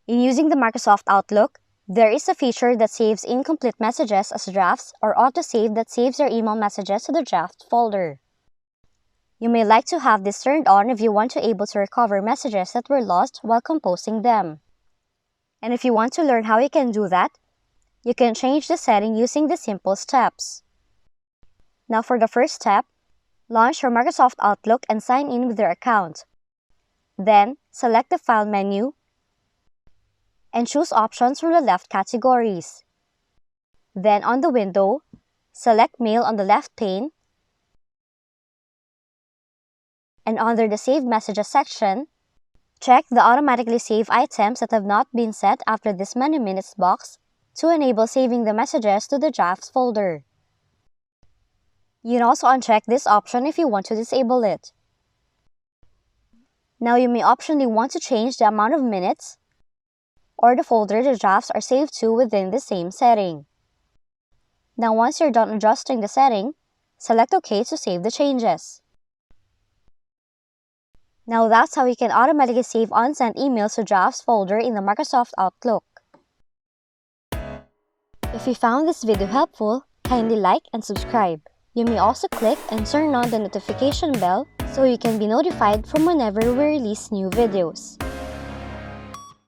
In using the Microsoft Outlook, there is a feature that saves incomplete messages as drafts or AutoSave that saves your email messages to the draft folder. You may like to have this turned on if you want to be able to recover messages that were lost while composing them. And if you want to learn how you can do that, you can change the setting using the simple steps. Now for the first step, launch your Microsoft Outlook and sign in with your account. Then, select the File menu and choose Options from the left categories. Then on the window, select Mail on the left pane, and under the Save Messages section, check the Automatically Save Items that have not been set after this many minutes box to enable saving the messages to the Drafts folder. You can also uncheck this option if you want to disable it. Now you may optionally want to change the amount of minutes or the folder the drafts are saved to within the same setting. Now once you're done adjusting the setting, select OK to save the changes. Now that's how you can automatically save unsent emails to drafts folder in the Microsoft Outlook. If you found this video helpful, kindly like and subscribe. You may also click and turn on the notification bell so you can be notified from whenever we release new videos.